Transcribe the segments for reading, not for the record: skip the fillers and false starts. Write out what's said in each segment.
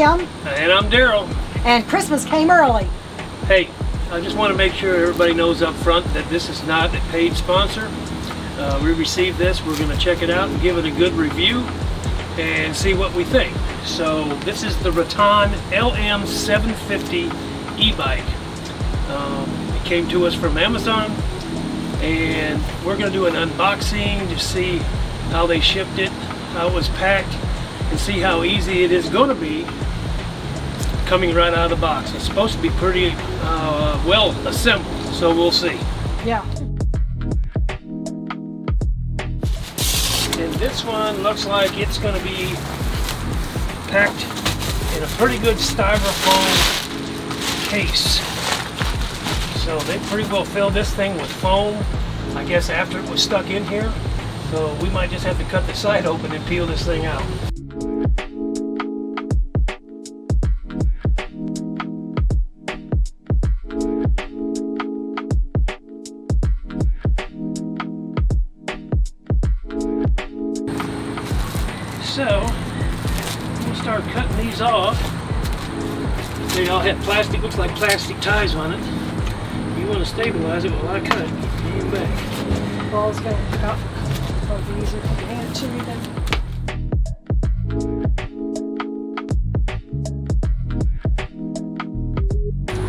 Kim. And I'm Daryl. And Christmas came early. Hey, I just want to make sure everybody knows up front that this is not a paid sponsor. We received this, we're going to check it out and give it a good review and see what we think. So this is the Rattan LM750 e-bike. It came to us from Amazon, and we're going to do an unboxing to see how they shipped it, how it was packed, and see how easy it is going to be coming right out of the box. It's supposed to be pretty well assembled, so we'll see. Yeah. And this one looks like it's going to be packed in a pretty good styrofoam case. So they pretty well filled this thing with foam, I guess, after it was stuck in here. So we might just have to cut the side open and peel this thing out. So we'll start cutting these off. They all have plastic, looks like plastic ties on it. You want to stabilize it while I cut it. Get it back. Ball's going to cut. It'll be easier to put your hand to you then.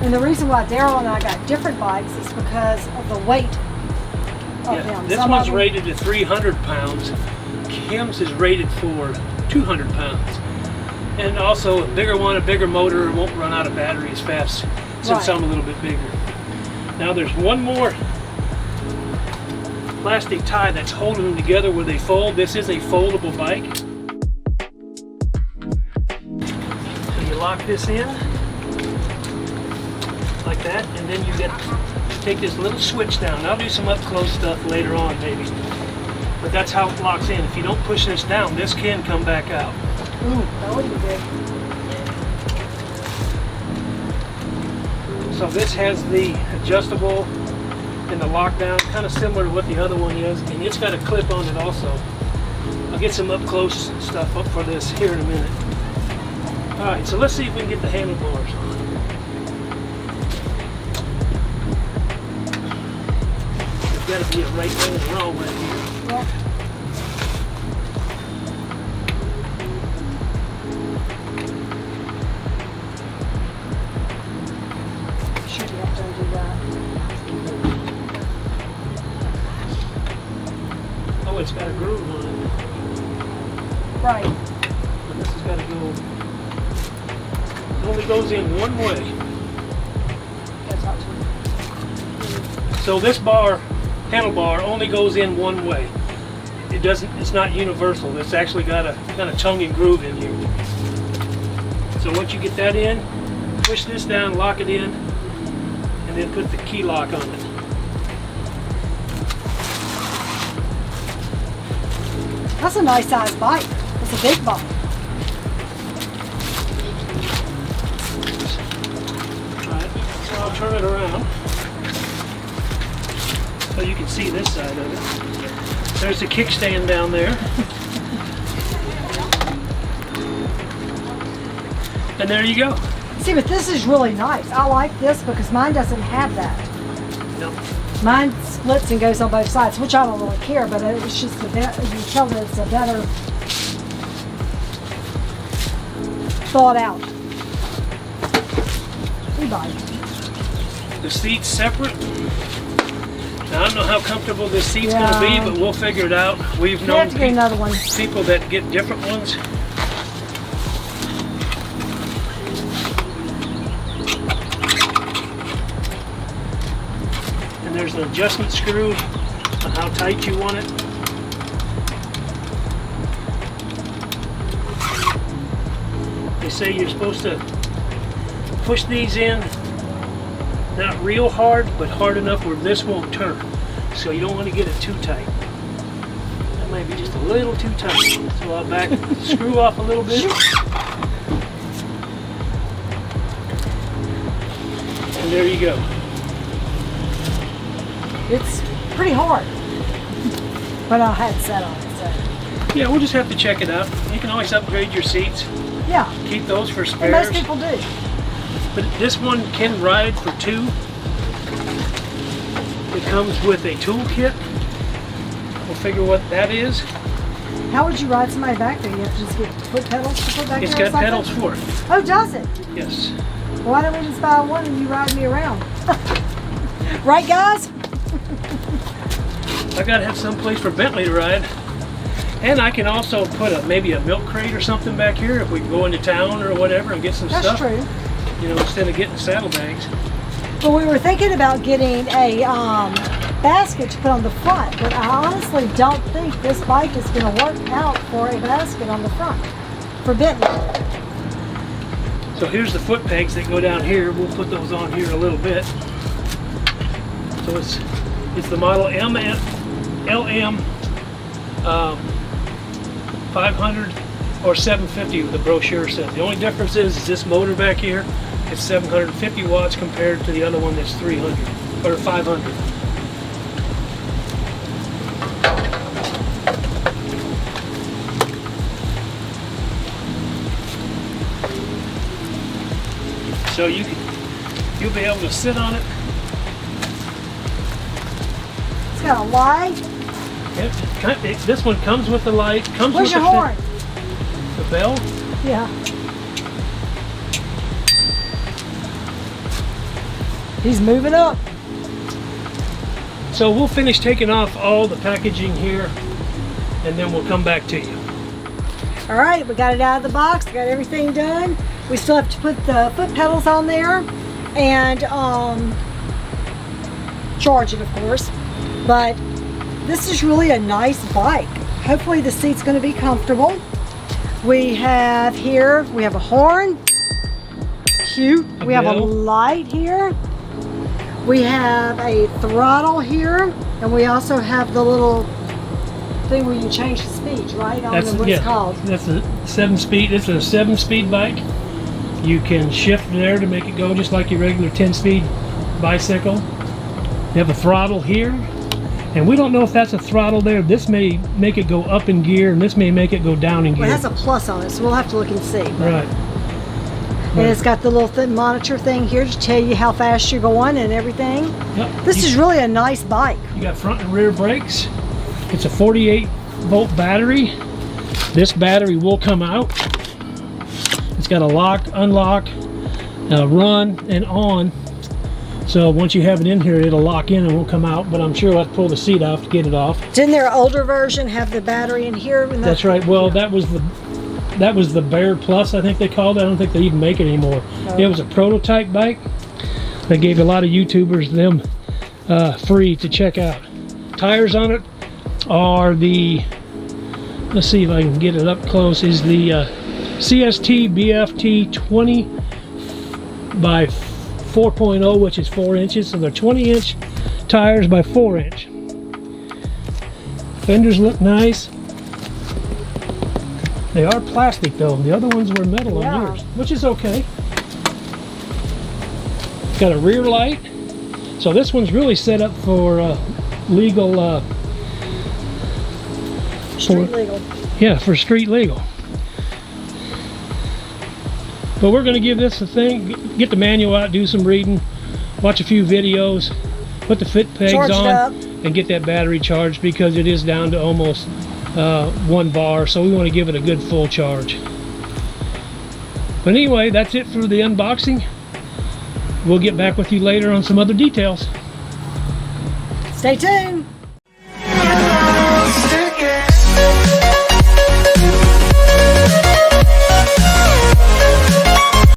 And the reason why Daryl and I got different bikes is because of the weight of them. This one's rated to 300 pounds. Kim's is rated for 200 pounds. And also a bigger one, a bigger motor, won't run out of battery as fast since I'm a little bit bigger. Now there's one more plastic tie that's holding them together where they fold. This is a foldable bike. So you lock this in like that, and then you get take this little switch down. I'll do some up close stuff later on maybe. But that's how it locks in. If you don't push this down, this can come back out. Ooh, that would be good. So this has the adjustable and the lockdown, kind of similar to what the other one is, and it's got a clip on it also. I'll get some up close stuff up for this here in a minute. Alright, so let's see if we can get the handlebars on. There's got to be a right way and a wrong way here. Yeah. Should you have to undo that? Oh, it's got a groove on it. Right. But this has got to go. It only goes in one way. That's not true. So this handlebar only goes in one way. It doesn't. It's not universal. It's actually got a kind of tongue and groove in here. So once you get that in, push this down, lock it in, and then put the key lock on it. That's a nice size bike. It's a big bike. Alright, so I'll turn it around so you can see this side of it. There's the kickstand down there. And there you go. See, but this is really nice. I like this because mine doesn't have that. Nope. Mine splits and goes on both sides, which I don't really care, but it's just you tell that it's a better thought out e-bike. The seat's separate. Now, I don't know how comfortable this seat's going to be, but we'll figure it out. We've known have to get another one. People that get different ones. And there's an adjustment screw on how tight you want it. They say you're supposed to push these in, not real hard, but hard enough where this won't turn. So you don't want to get it too tight. That might be just a little too tight. So I'll back the screw off a little bit. And there you go. It's pretty hard, but I had set on it. So. Yeah, we'll just have to check it out. You can always upgrade your seats. Yeah. Keep those for And spares. most people do. But this one can ride for 2. It comes with a toolkit. We'll figure what that is. How would you ride somebody back there? You have to just get foot pedals to put back It's there or got something? pedals for it. Oh, does it? Yes. Why don't we just buy one and you ride me around? Right, guys? I gotta have some place for Bentley to ride. And I can also put maybe a milk crate or something back here if we go into town or whatever and get some That's stuff. true. You know, instead of getting saddlebags. But we were thinking about getting a basket to put on the front, but I honestly don't think this bike is going to work out for a basket on the front for Bentley. So here's the foot pegs that go down here. We'll put those on here in a little bit. So it's the model LM 500 or 750, the brochure says. The only difference is this motor back here, it's 750 watts compared to the other one that's 300 or 500. So you'll be able to sit on it. It's got a light. This one comes with the light. Comes Where's with your horn? The bell. Yeah. He's moving up. So we'll finish taking off all the packaging here, and then we'll come back to you. All right, we got it out of the box. We got everything done. We still have to put the foot pedals on there and charge it, of course. But this is really a nice bike. Hopefully the seat's going to be comfortable. We have here, we have a horn. Cute. We have a light here. We have a throttle here, and we also have the little thing where you change the speed, right? I don't know what it's called. That's a 7-speed. It's a 7-speed bike. You can shift there to make it go just like your regular 10-speed bicycle. You have a throttle here, and we don't know if that's a throttle there. This may make it go up in gear, and this may make it go down in gear. Well, it has a plus on it, so we'll have to look and see. Right. And it's got the little monitor thing here to tell you how fast you're going and everything. Yep. This is really a nice bike. You got front and rear brakes. It's a 48-volt battery. This battery will come out. It's got a lock, unlock, run, and on. So once you have it in here, it'll lock in and won't come out, but I'm sure I'll have to pull the seat off to get it off. Didn't their older version have the battery in here? That's right. Well, that was the Bear Plus, I think they called it. I don't think they even make it anymore. Oh. It was a prototype bike. They gave a lot of YouTubers them free to check out. Tires on it are the, let's see if I can get it up close, is the CST BFT 20 by 4.0, which is 4 inches. So they're 20-inch tires by 4-inch. Fenders look nice. They are plastic though. The other ones were metal on yours, which is okay. Got a rear light. So this one's really set up for legal. Street legal. Yeah, for street legal. But we're going to give this a thing, get the manual out, do some reading, watch a few videos, put the foot pegs on, and get that battery charged because it is down to almost 1 bar, so we want to give it a good full charge. But anyway, that's it for the unboxing. We'll get back with you later on some other details. Stay tuned.